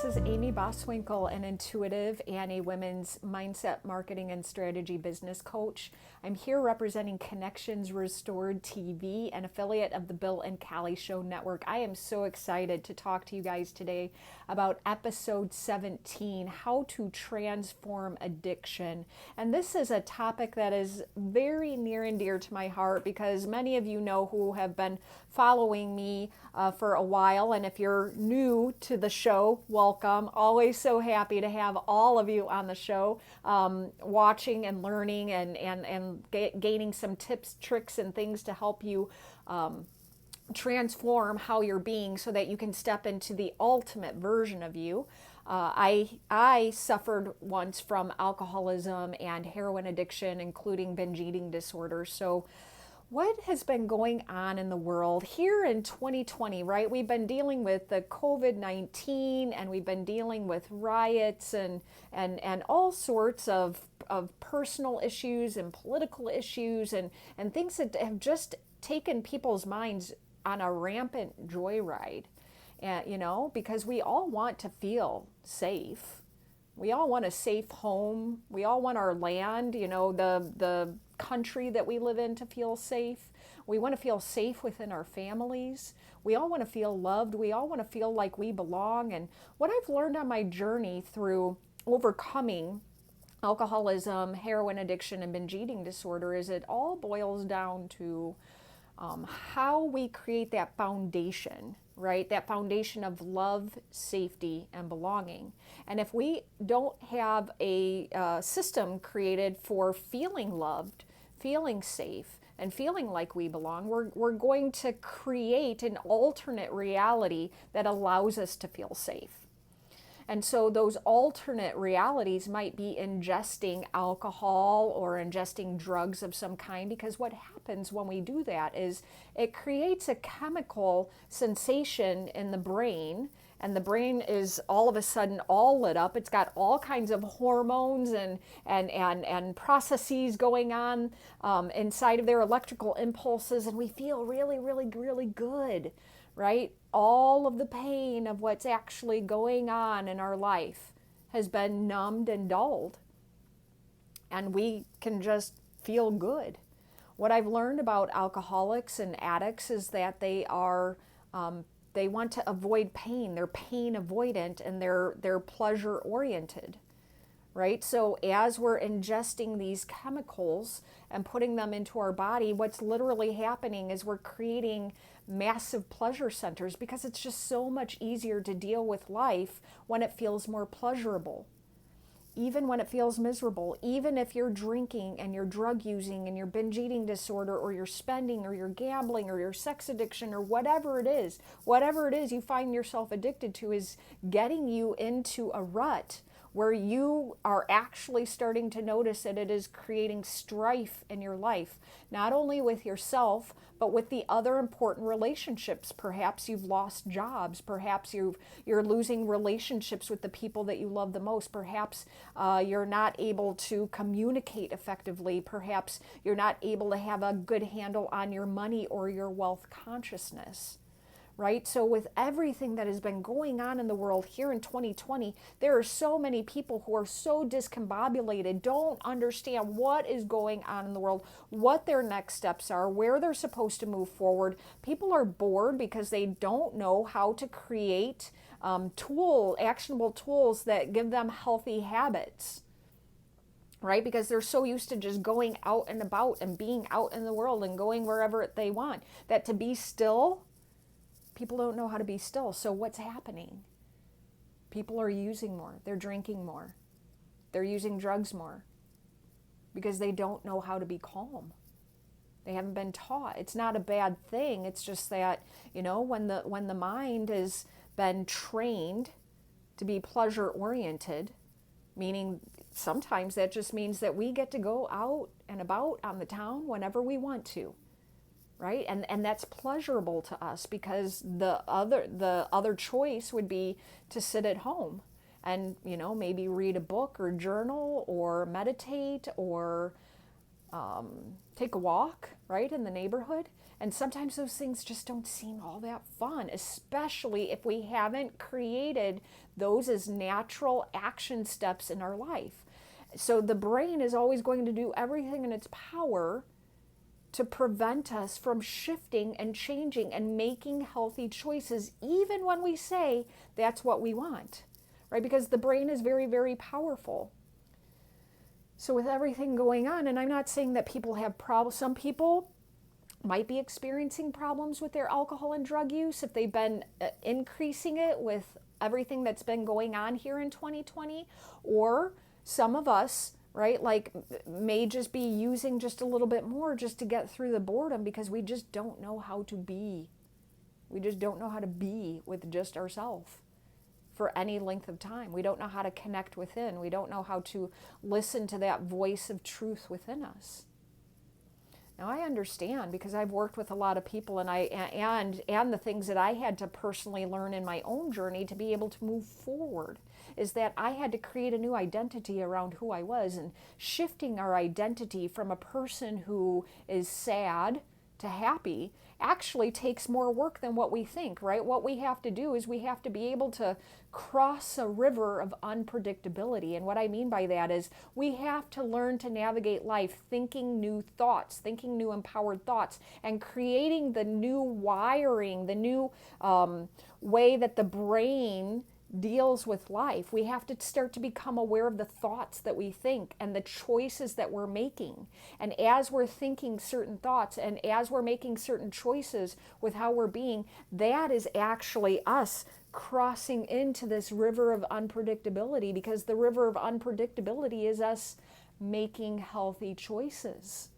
This is Amiee Boswinkle, an intuitive and a women's mindset, marketing, and strategy business coach. I'm here representing Connections Restored TV, an affiliate of the Bill and Callie Show Network. I am so excited to talk to you guys today about episode 17, How to Transform Addiction. And this is a topic that is very near and dear to my heart because many of you know who have been following me for a while. And if you're new to the show, welcome. Always so happy to have all of you on the show, watching and learning and gaining some tips, tricks, and things to help you transform how you're being so that you can step into the ultimate version of you. I suffered once from alcoholism and heroin addiction, including binge eating disorder. So what has been going on in the world here in 2020, right? We've been dealing with the COVID-19 and we've been dealing with riots and all sorts of personal issues and political issues and things that have just taken people's minds on a rampant joyride. And, because we all want to feel safe. We all want a safe home. We all want our land, the country that we live in to feel safe. We want to feel safe within our families. We all want to feel loved. We all want to feel like we belong. And what I've learned on my journey through overcoming alcoholism, heroin addiction, and binge eating disorder is it all boils down to how we create that foundation, right? That foundation of love, safety, and belonging. And if we don't have a system created for feeling loved, feeling safe, and feeling like we belong, we're going to create an alternate reality that allows us to feel safe. And so those alternate realities might be ingesting alcohol or ingesting drugs of some kind, because what happens when we do that is it creates a chemical sensation in the brain, and the brain is all of a sudden all lit up. It's got all kinds of hormones and processes going on inside of their electrical impulses, and we feel really, really, really good, right? All of the pain of what's actually going on in our life has been numbed and dulled, and we can just feel good. What I've learned about alcoholics and addicts is that they want to avoid pain. They're pain avoidant and they're pleasure oriented, right? So as we're ingesting these chemicals and putting them into our body, what's literally happening is we're creating massive pleasure centers, because it's just so much easier to deal with life when it feels more pleasurable. Even when it feels miserable, even if you're drinking and you're drug using and you're binge eating disorder, or you're spending, or you're gambling, or your sex addiction, or whatever it is you find yourself addicted to is getting you into a rut where you are actually starting to notice that it is creating strife in your life, not only with yourself, but with the other important relationships. Perhaps you've lost jobs. Perhaps you're losing relationships with the people that you love the most. Perhaps you're not able to communicate effectively. Perhaps you're not able to have a good handle on your money or your wealth consciousness. Right? So with everything that has been going on in the world here in 2020, there are so many people who are so discombobulated, don't understand what is going on in the world, what their next steps are, where they're supposed to move forward. People are bored because they don't know how to create actionable tools that give them healthy habits. Right? Because they're so used to just going out and about and being out in the world and going wherever they want, that to be still, people don't know how to be still. So what's happening? People are using more. They're drinking more. They're using drugs more because they don't know how to be calm. They haven't been taught. It's not a bad thing. It's just that, when the mind has been trained to be pleasure oriented, meaning sometimes that just means that we get to go out and about on the town whenever we want to. Right? And that's pleasurable to us, because the other choice would be to sit at home and, maybe read a book or journal or meditate or take a walk, right, in the neighborhood. And sometimes those things just don't seem all that fun, especially if we haven't created those as natural action steps in our life. So the brain is always going to do everything in its power to prevent us from shifting and changing and making healthy choices, even when we say that's what we want, right? Because the brain is very, very powerful. So with everything going on, and I'm not saying that people have problems, some people might be experiencing problems with their alcohol and drug use if they've been increasing it with everything that's been going on here in 2020, or some of us, right, like may just be using just a little bit more just to get through the boredom because we just don't know how to be. We just don't know how to be with just ourselves for any length of time. We don't know how to connect within. We don't know how to listen to that voice of truth within us. Now I understand because I've worked with a lot of people, and the things that I had to personally learn in my own journey to be able to move forward is that I had to create a new identity around who I was, and shifting our identity from a person who is sad to happy actually takes more work than what we think, right? What we have to do is we have to be able to cross a river of unpredictability. And what I mean by that is we have to learn to navigate life thinking new thoughts, thinking new empowered thoughts, and creating the new wiring, the new way that the brain deals with life. We have to start to become aware of the thoughts that we think and the choices that we're making. And as we're thinking certain thoughts and as we're making certain choices with how we're being, that is actually us crossing into this river of unpredictability, because the river of unpredictability is us making healthy choices.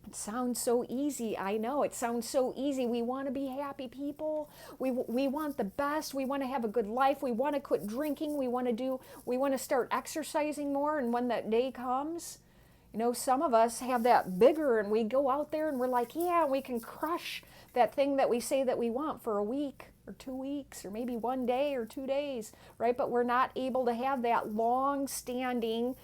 It sounds so easy. I know it sounds so easy. We want to be happy people. We want the best. We want to have a good life. We want to quit drinking. We want to start exercising more. And when that day comes, you know, some of us have that bigger, and we go out there and we're like, yeah, we can crush that thing that we say that we want for a week or 2 weeks or maybe 1 day or 2 days, right? But we're not able to have that long-standing,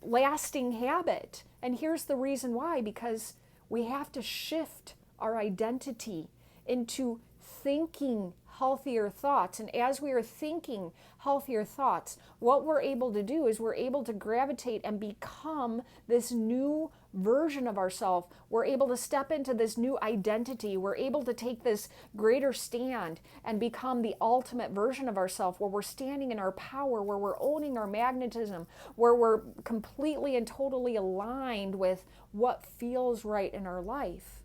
lasting habit. And here's the reason why: because we have to shift our identity into thinking healthier thoughts. And as we are thinking healthier thoughts, what we're able to do is we're able to gravitate and become this new version of ourselves. We're able to step into this new identity. We're able to take this greater stand and become the ultimate version of ourselves, where we're standing in our power, where we're owning our magnetism, where we're completely and totally aligned with what feels right in our life.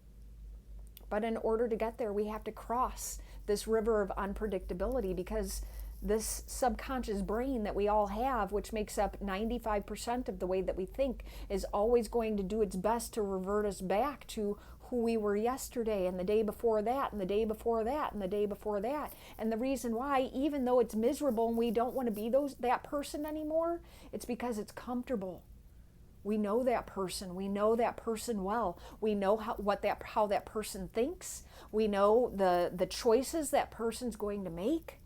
But in order to get there, we have to cross this river of unpredictability, because this subconscious brain that we all have, which makes up 95% of the way that we think, is always going to do its best to revert us back to who we were yesterday and the day before that and the day before that and the day before that. And the reason why, even though it's miserable and we don't want to be that person anymore, it's because it's comfortable. We know that person. We know that person well. We know how that person thinks. We know the choices that person's going to make.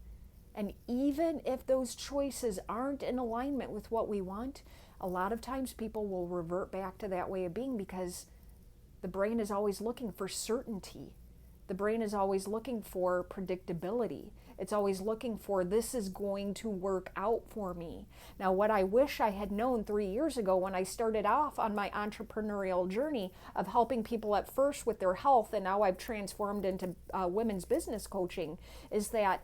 And even if those choices aren't in alignment with what we want, a lot of times people will revert back to that way of being, because the brain is always looking for certainty. The brain is always looking for predictability. It's always looking for, this is going to work out for me. Now, what I wish I had known 3 years ago when I started off on my entrepreneurial journey of helping people at first with their health, and now I've transformed into women's business coaching, is that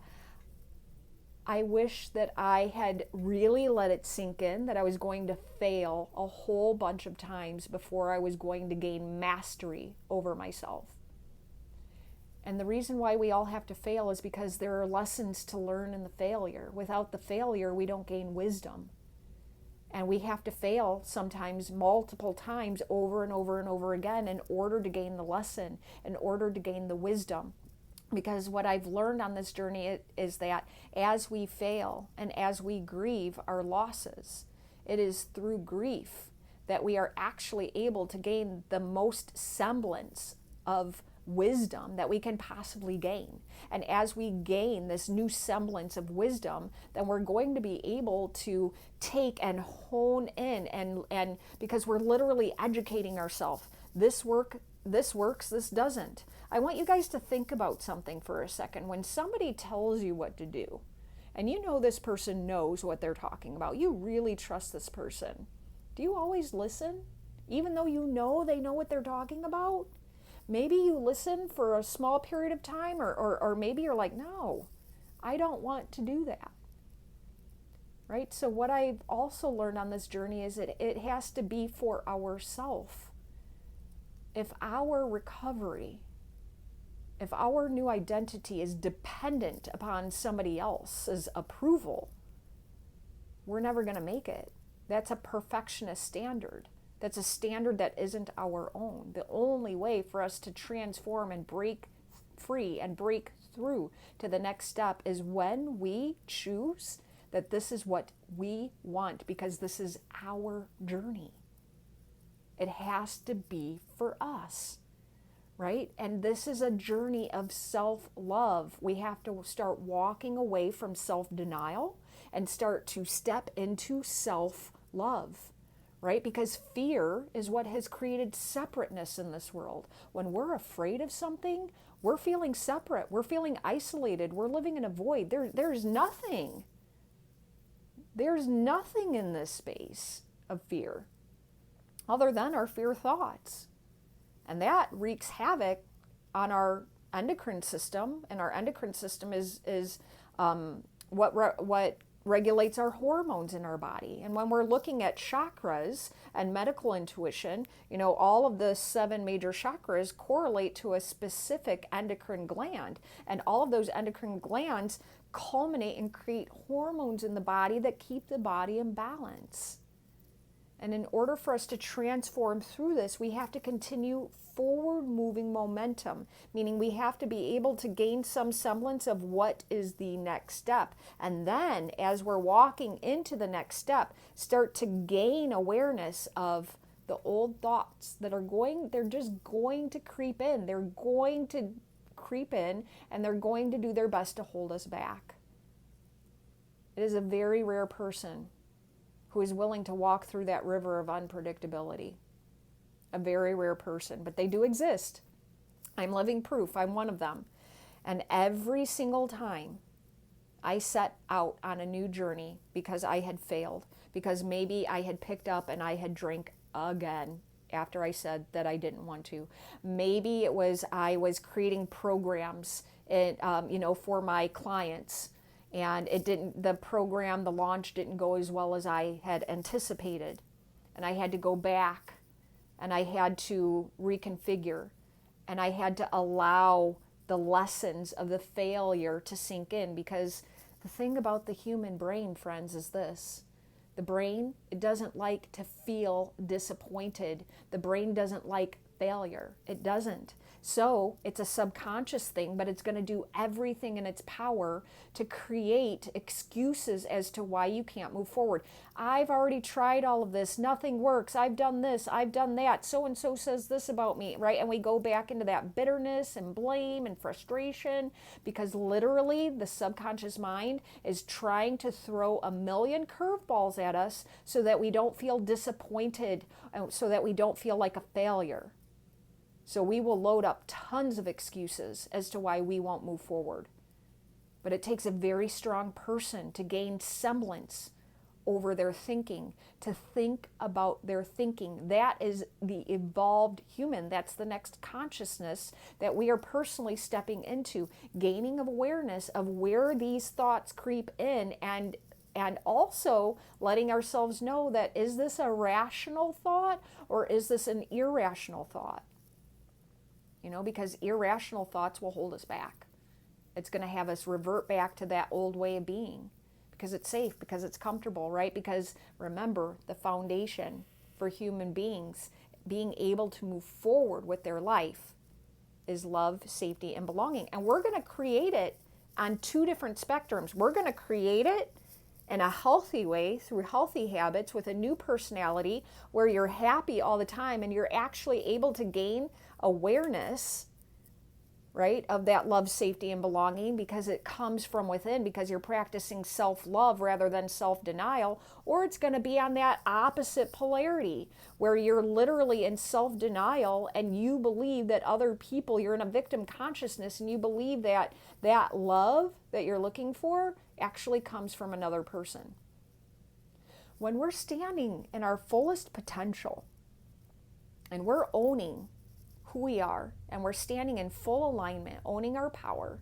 I wish that I had really let it sink in that I was going to fail a whole bunch of times before I was going to gain mastery over myself. And the reason why we all have to fail is because there are lessons to learn in the failure. Without the failure, we don't gain wisdom. And we have to fail sometimes multiple times over and over and over again in order to gain the lesson, in order to gain the wisdom. Because what I've learned on this journey is that as we fail and as we grieve our losses, it is through grief that we are actually able to gain the most semblance of wisdom that we can possibly gain. And as we gain this new semblance of wisdom, then we're going to be able to take and hone in and because we're literally educating ourselves. This works, this doesn't. I want you guys to think about something for a second. When somebody tells you what to do, and you know this person knows what they're talking about, you really trust this person, do you always listen? Even though you know they know what they're talking about? Maybe you listen for a small period of time, or maybe you're like, no, I don't want to do that. Right? So what I've also learned on this journey is that it has to be for ourself. If our recovery, if our new identity is dependent upon somebody else's approval, we're never going to make it. That's a perfectionist standard. That's a standard that isn't our own. The only way for us to transform and break free and break through to the next step is when we choose that this is what we want, because this is our journey. It has to be for us, right? And this is a journey of self-love. We have to start walking away from self-denial and start to step into self-love. Right? Because fear is what has created separateness in this world. When we're afraid of something, we're feeling separate. We're feeling isolated. We're living in a void. There's nothing. There's nothing in this space of fear other than our fear thoughts. And that wreaks havoc on our endocrine system. And our endocrine system is what regulates our hormones in our body. And when we're looking at chakras and medical intuition, you know, all of the 7 major chakras correlate to a specific endocrine gland. And all of those endocrine glands culminate and create hormones in the body that keep the body in balance. And in order for us to transform through this, we have to continue forward-moving momentum, meaning we have to be able to gain some semblance of what is the next step. And then, as we're walking into the next step, start to gain awareness of the old thoughts that they're just going to creep in. They're going to creep in, and they're going to do their best to hold us back. It is a very rare person who is willing to walk through that river of unpredictability. A very rare person, but they do exist. I'm living proof. I'm one of them. And every single time I set out on a new journey because I had failed, because maybe I had picked up and I had drank again after I said that I didn't want to. Maybe it was I was creating programs for my clients, and the launch didn't go as well as I had anticipated. And I had to go back and I had to reconfigure, and I had to allow the lessons of the failure to sink in, because the thing about the human brain, friends, is this. The brain, it doesn't like to feel disappointed. The brain doesn't like failure. It doesn't. So it's a subconscious thing, but it's going to do everything in its power to create excuses as to why you can't move forward. I've already tried all of this. Nothing works. I've done this. I've done that. So-and-so says this about me, right? And we go back into that bitterness and blame and frustration, because literally the subconscious mind is trying to throw a million curveballs at us so that we don't feel disappointed, so that we don't feel like a failure. So we will load up tons of excuses as to why we won't move forward. But it takes a very strong person to gain semblance over their thinking, to think about their thinking. That is the evolved human. That's the next consciousness that we are personally stepping into, gaining awareness of where these thoughts creep in, and also letting ourselves know that, is this a rational thought or is this an irrational thought? Because irrational thoughts will hold us back. It's going to have us revert back to that old way of being, because it's safe, because it's comfortable, right? Because remember, the foundation for human beings being able to move forward with their life is love, safety, and belonging. And we're going to create it on 2 different spectrums. We're going to create it in a healthy way through healthy habits with a new personality where you're happy all the time and you're actually able to gain awareness right? Of that love, safety, and belonging, because it comes from within, because you're practicing self-love rather than self-denial. Or it's going to be on that opposite polarity where you're literally in self-denial and you believe that other people, you're in a victim consciousness, and you believe that that love that you're looking for actually comes from another person. When we're standing in our fullest potential and we're owning who we are, and we're standing in full alignment, owning our power,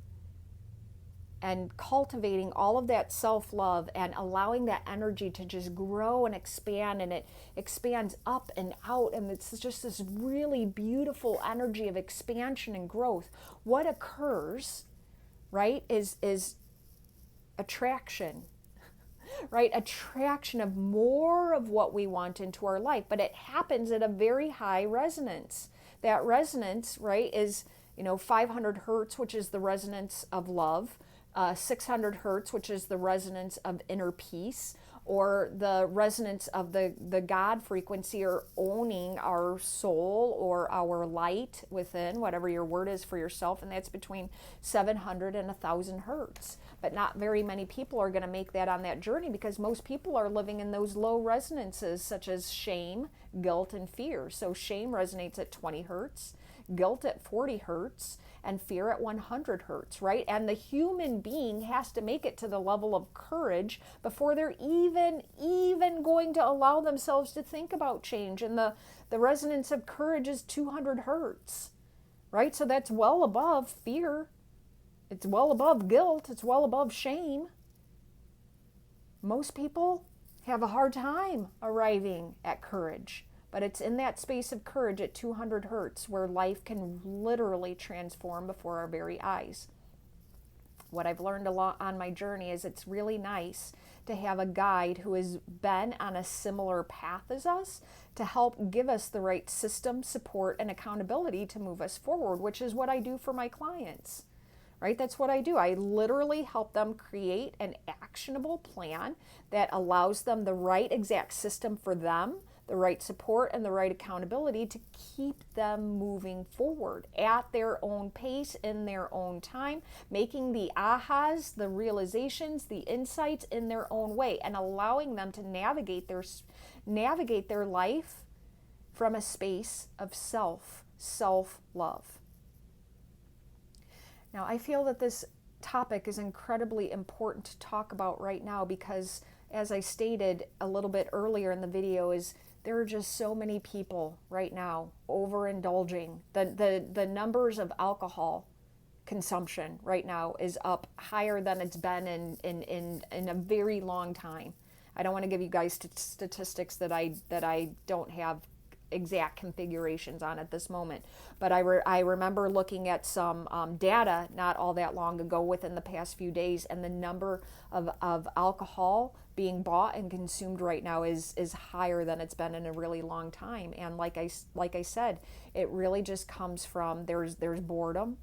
and cultivating all of that self-love and allowing that energy to just grow and expand, and it expands up and out, and it's just this really beautiful energy of expansion and growth. What occurs, right, is attraction, right? Attraction of more of what we want into our life, but it happens at a very high resonance. That resonance, right, is 500 hertz, which is the resonance of love, 600 hertz, which is the resonance of inner peace, or the resonance of the God frequency, or owning our soul or our light within, whatever your word is for yourself, and that's between 700 and 1,000 hertz. But not very many people are going to make that on that journey, because most people are living in those low resonances, such as shame, guilt, and fear. So shame resonates at 20 hertz, guilt at 40 hertz, and fear at 100 hertz, right? And the human being has to make it to the level of courage before they're even going to allow themselves to think about change. And the resonance of courage is 200 hertz, right? So that's well above fear. It's well above guilt. It's well above shame. Most people have a hard time arriving at courage, but it's in that space of courage at 200 hertz where life can literally transform before our very eyes. What I've learned a lot on my journey is it's really nice to have a guide who has been on a similar path as us to help give us the right system, support, and accountability to move us forward, which is what I do for my clients. Right? That's what I do. I literally help them create an actionable plan that allows them the right exact system for them, the right support, and the right accountability to keep them moving forward at their own pace, in their own time, making the ahas, the realizations, the insights in their own way, and allowing them to navigate their life from a space of self-love. Now, I feel that this topic is incredibly important to talk about right now because, as I stated a little bit earlier in the video, there are just so many people right now overindulging. The numbers of alcohol consumption right now is up higher than it's been in a very long time. I don't want to give you guys statistics that I don't have exact configurations on at this moment, but I remember looking at some data not all that long ago within the past few days, and the number of alcohol being bought and consumed right now is higher than it's been in a really long time. And like I said, it really just comes from there's boredom.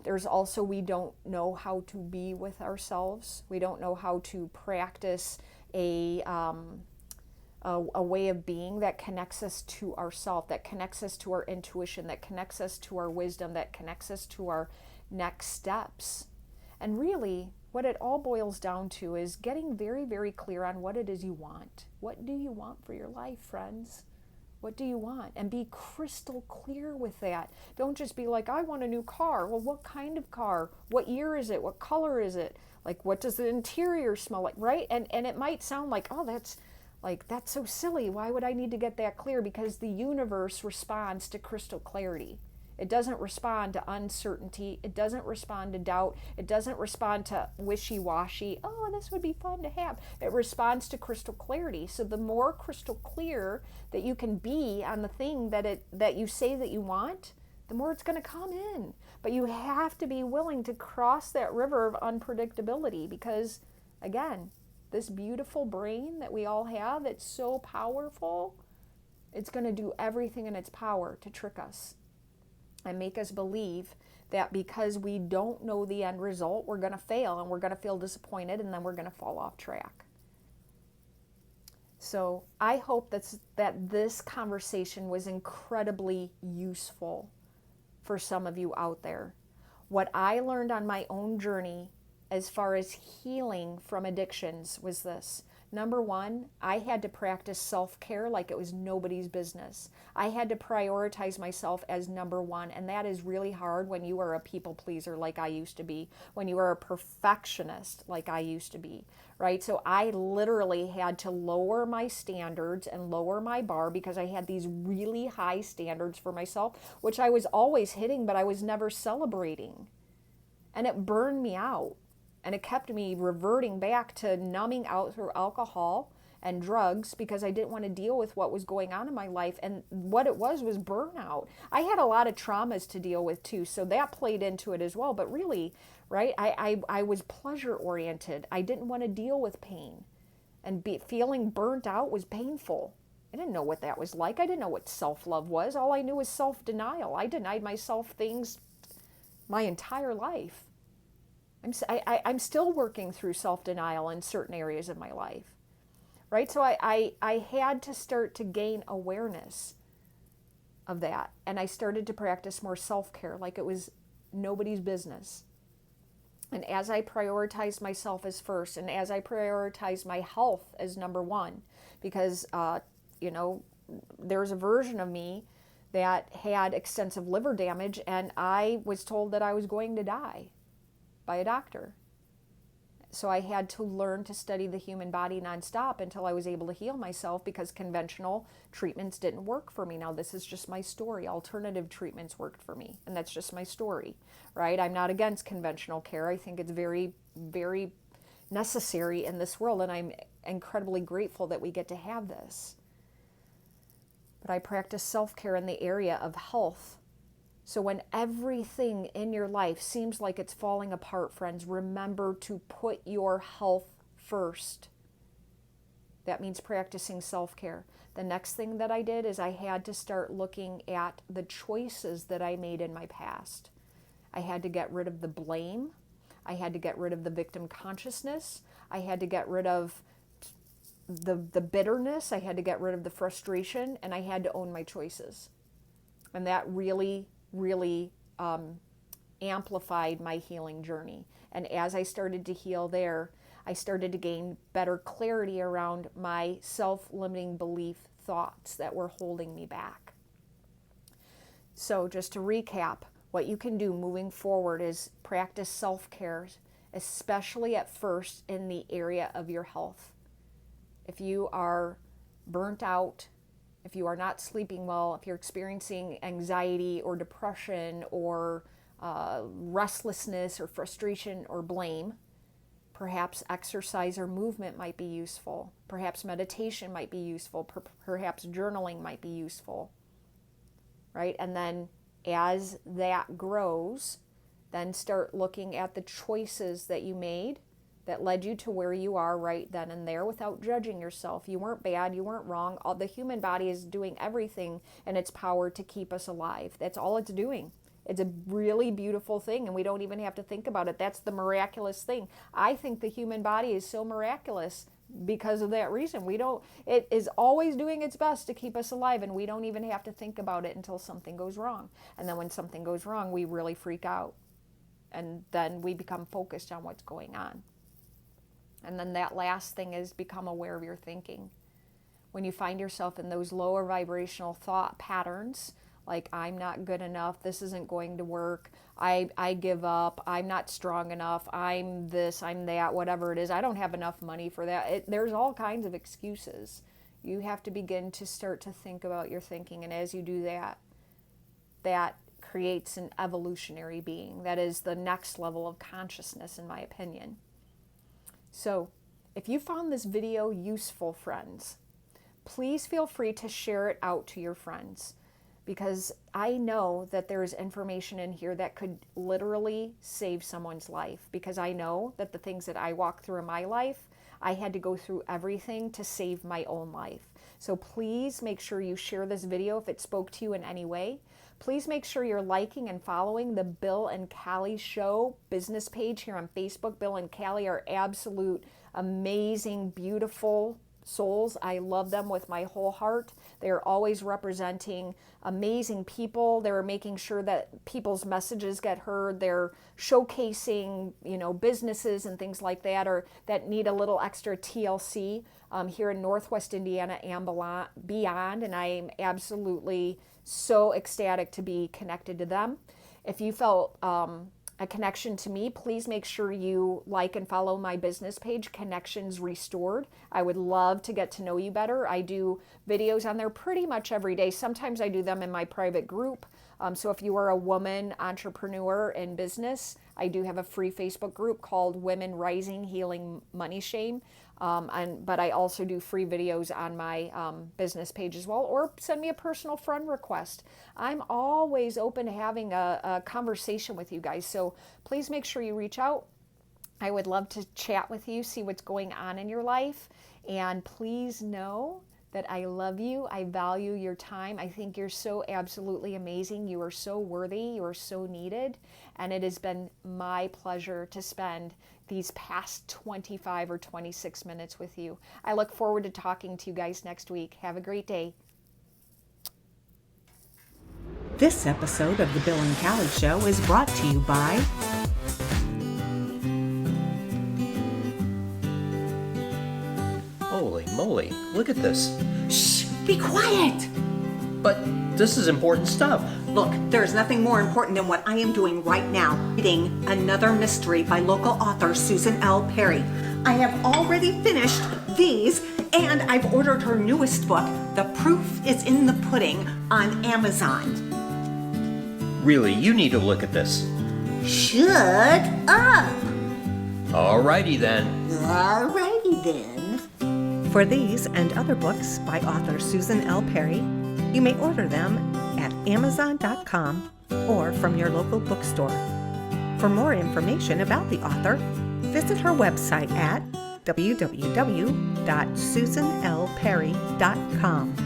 There's also, we don't know how to be with ourselves. We don't know how to practice a way of being that connects us to ourself, that connects us to our intuition, that connects us to our wisdom, that connects us to our next steps. And really, what it all boils down to is getting very, very clear on what it is you want. What do you want for your life, friends? What do you want? And be crystal clear with that. Don't just be like, I want a new car. Well, what kind of car? What year is it? What color is it? Like, what does the interior smell like, right? And it might sound like, oh, that's so silly. Why would I need to get that clear? Because the universe responds to crystal clarity. It doesn't respond to uncertainty. It doesn't respond to doubt. It doesn't respond to wishy-washy, oh, this would be fun to have. It responds to crystal clarity. So the more crystal clear that you can be on the thing that you say that you want, the more it's going to come in. But you have to be willing to cross that river of unpredictability because, again, this beautiful brain that we all have, it's so powerful, it's going to do everything in its power to trick us and make us believe that because we don't know the end result, we're going to fail and we're going to feel disappointed and then we're going to fall off track. So I hope that this conversation was incredibly useful for some of you out there. What I learned on my own journey as far as healing from addictions was this. Number one, I had to practice self-care like it was nobody's business. I had to prioritize myself as number one, and that is really hard when you are a people pleaser like I used to be, when you are a perfectionist like I used to be, right? So I literally had to lower my standards and lower my bar because I had these really high standards for myself, which I was always hitting, but I was never celebrating. And it burned me out. And it kept me reverting back to numbing out through alcohol and drugs because I didn't want to deal with what was going on in my life. And what it was burnout. I had a lot of traumas to deal with too, so that played into it as well. But really, right, I was pleasure oriented. I didn't want to deal with pain. And feeling burnt out was painful. I didn't know what that was like. I didn't know what self-love was. All I knew was self-denial. I denied myself things my entire life. I'm still working through self-denial in certain areas of my life, right? So I had to start to gain awareness of that. And I started to practice more self-care like it was nobody's business. And as I prioritized myself as first, and as I prioritized my health as number one, because, there's a version of me that had extensive liver damage, and I was told that I was going to die by a doctor. So I had to learn to study the human body nonstop until I was able to heal myself because conventional treatments didn't work for me. Now, this is just my story. Alternative treatments worked for me, and that's just my story, right? I'm not against conventional care. I think it's very, very necessary in this world, and I'm incredibly grateful that we get to have this. But I practice self-care in the area of health. So when everything in your life seems like it's falling apart, friends, remember to put your health first. That means practicing self-care. The next thing that I did is I had to start looking at the choices that I made in my past. I had to get rid of the blame. I had to get rid of the victim consciousness. I had to get rid of the bitterness. I had to get rid of the frustration, and I had to own my choices. And that really amplified my healing journey. And as I started to heal there, I started to gain better clarity around my self-limiting belief thoughts that were holding me back. So just to recap, what you can do moving forward is practice self-care, especially at first in the area of your health. If you are burnt out, if you are not sleeping well, if you're experiencing anxiety or depression or restlessness or frustration or blame, perhaps exercise or movement might be useful. Perhaps meditation might be useful. Perhaps journaling might be useful, right? And then as that grows, then start looking at the choices that you made that led you to where you are right then and there without judging yourself. You weren't bad, you weren't wrong. The human body is doing everything in its power to keep us alive. That's all it's doing. It's a really beautiful thing, and we don't even have to think about it. That's the miraculous thing. I think the human body is so miraculous because of that reason. It is always doing its best to keep us alive, and we don't even have to think about it until something goes wrong. And then when something goes wrong, we really freak out. And then we become focused on what's going on. And then that last thing is become aware of your thinking. When you find yourself in those lower vibrational thought patterns, like I'm not good enough, this isn't going to work, I give up, I'm not strong enough, I'm this, I'm that, whatever it is, I don't have enough money for that. There's all kinds of excuses. You have to begin to start to think about your thinking, and as you do that, that creates an evolutionary being. That is the next level of consciousness, in my opinion. So, if you found this video useful, friends, please feel free to share it out to your friends, because I know that there is information in here that could literally save someone's life, because I know that the things that I walked through in my life, I had to go through everything to save my own life. So please make sure you share this video if it spoke to you in any way. Please make sure you're liking and following the Bill and Callie Show business page here on Facebook. Bill and Callie are absolute, amazing, beautiful souls. I love them with my whole heart. They're always representing amazing people. They're making sure that people's messages get heard. They're showcasing, businesses and things like that, or that need a little extra TLC here in Northwest Indiana and beyond. And I am absolutely so ecstatic to be connected to them. If you felt a connection to me, please make sure you like and follow my business page, Connections Restored. I would love to get to know you better. I do videos on there pretty much every day. Sometimes I do them in my private group. So if you are a woman entrepreneur in business, I do have a free Facebook group called Women Rising Healing Money Shame. But I also do free videos on my business page as well, or send me a personal friend request. I'm always open to having a conversation with you guys, so please make sure you reach out. I would love to chat with you, see what's going on in your life, and please know that I love you. I value your time. I think you're so absolutely amazing. You are so worthy. You are so needed. And it has been my pleasure to spend these past 25 or 26 minutes with you. I look forward to talking to you guys next week. Have a great day. This episode of The Bill and Callie Show is brought to you by Holy moly, look at this. Shh! Be quiet! But this is important stuff. Look, there is nothing more important than what I am doing right now, reading Another Mystery by local author Susan L. Pare. I have already finished these, and I've ordered her newest book, The Proof is in the Pudding, on Amazon. Really, you need to look at this. Shut up! Alrighty then. Alrighty then. For these and other books by author Susan L. Pare, you may order them at Amazon.com or from your local bookstore. For more information about the author, visit her website at www.susanlpare.com.